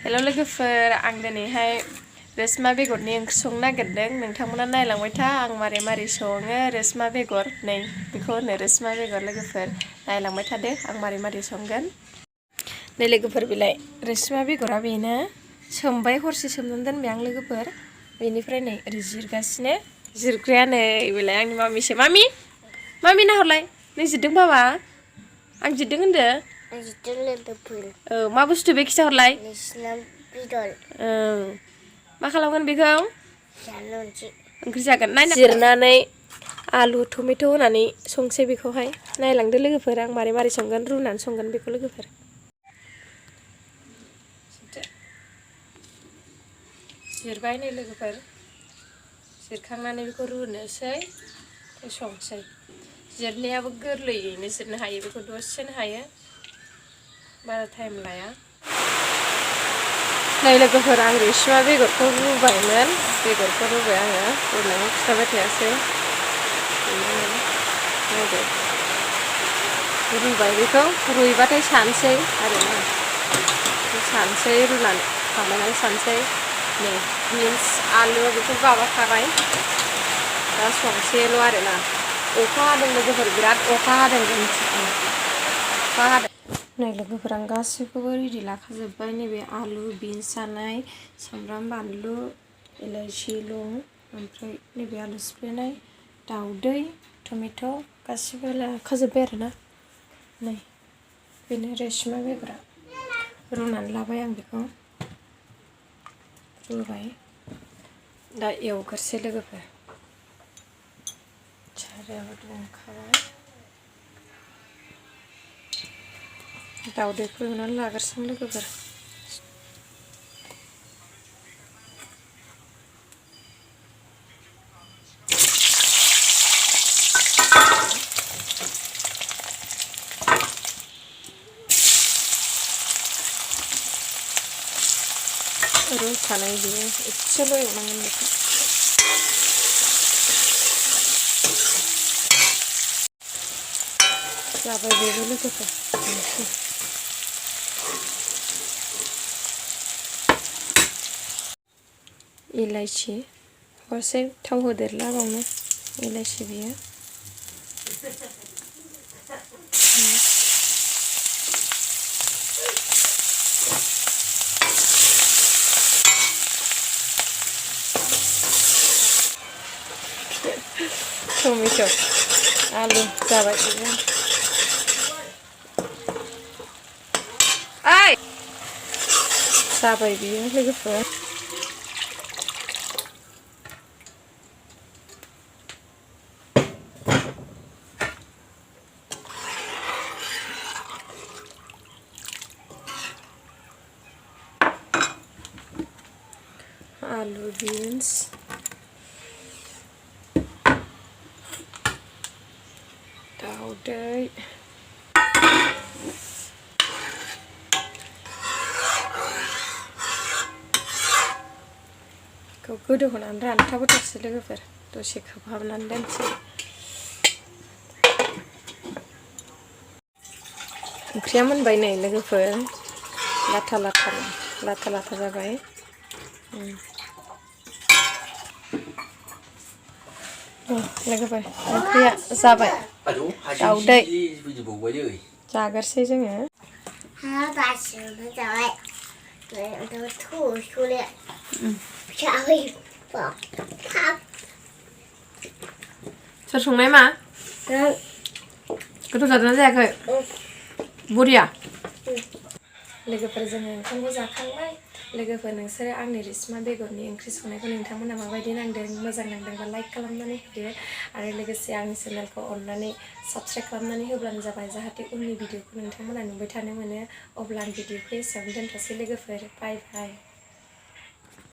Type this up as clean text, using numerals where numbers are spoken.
हेल' लोगोफोर आं दिनैहाय रेशमा बेगरनि ओंख्रि संनो नागिरदों नोंथांमोना नायलांबाय था आं मारै मारै सङो रेशमा बेगर नै बेखौ होनो रेशमा बेगर लोगोफोर नायलांबाय थादो आं मारै मारै संगोन नै लोगोफोर बिलाय रेशमा बेगरा बेनो सोमबाय हरसे सोमनानै दोनबाय आं लोगोफोर बेनिफ्राय नै ओरै जिरगासिनो जिरग्राया नै बेलाय आंनि मामिसो मामि नाहरलाय नों जिरदों बाबा आं जिरदों होनदो मा बुस्थु बे खिथाहरलाय मा खालामगोन बेखौ ओंख्रि जागोन नायना जिरनानै आलु टमेट' होनानै संसै बेखौहाय नायलांदो लोगोफोर आं मारै मारै संगोन रुनानै संगोन बेखौ लोगोफोर जिरबाय नै लोगोफोर जिरखांनानै बेखौ रुनोसै संसै जिरनायाबो गोरलैयैनो जिरनो हायो बेखौ दसेनो हायो बारा टाइम लाया नै लोगोफोर आं रेशमा बेगरखौ रुबायमोन बेगरखौ रुबाय आङो रुनायखौ खिथाबाय थायासै नायदो रुबाय बेखौ रुइबाथाय सानसै आरोना सानसै रुनानै माबानानै सानसै नै बिन्स आलु बेखौ माबाखाबाय दा संसेल' आरोना अखा हादों लोगोफोर बिराद अखा हादों जोंनिथिं अखा हादों नै लोगोफोर आं गासैखौबो रेडि लाखाजोब्बाय नैबे आलु बिन्स हानाय सामब्राम बानलु इलाइचि लं ओमफ्राय नैबे आलु सिफ्लेनाय दाउदै टमेट' गासिबो लाखाजोब्बाय आरोना नै बेनो रेशमा बेगरा रुनानै लाबाय आं बेखौ रुबाय दा एवग्रोसै लोगोफोर सारायाबो दुंखाबाय दाउदैखौ एवनानै लाग्रोसै लोगोफोर रुखानाय बियो एसेल' एवनांगोन बेखौ जाबाय बेबो लोगोफोर इलाइचि हरसे थाव होदेरला बावनो इलाइचि बियो टमेट' आलु जाबाय बेबो जाबाय बियो लोगोफोर आलु बिन्स दाउदै बेखौ गोदौ होनानै रानथाबहोथारसै लोगोफोर दसे खोबहाबनानै दोनसै ओंख्रिया मोनबाय नै लोगोफोर लाथा लाथा जाबाय लोगोफोर ओंख्रिया जाबाय दाउदै जागोरसै जोङो सोर संनाय मा गोथाव जादोंना जायाखै बरिया लोगोफोर जोङो ओंखामखौ जाखांबाय लोगोफोर नोंसोरो आंनि रेशमा बेगरनि ओंख्रि संनायखौ नोंथांमोना माबायदि नांदों मोजां नांदोंबा लाइक खालामनानै होदो आरो लोगोसे आंनि चेनेलखौ अननानै साबस्क्राइब खालामनानै होब्लानो जाबाय जाहाथे उननि भिडिअखौ नोंथांमोना नुबाय थानो मोनो अब्ला आं भिडिअखौ एसेयावनो दोनथ'सै लोगोफोर बाय बाय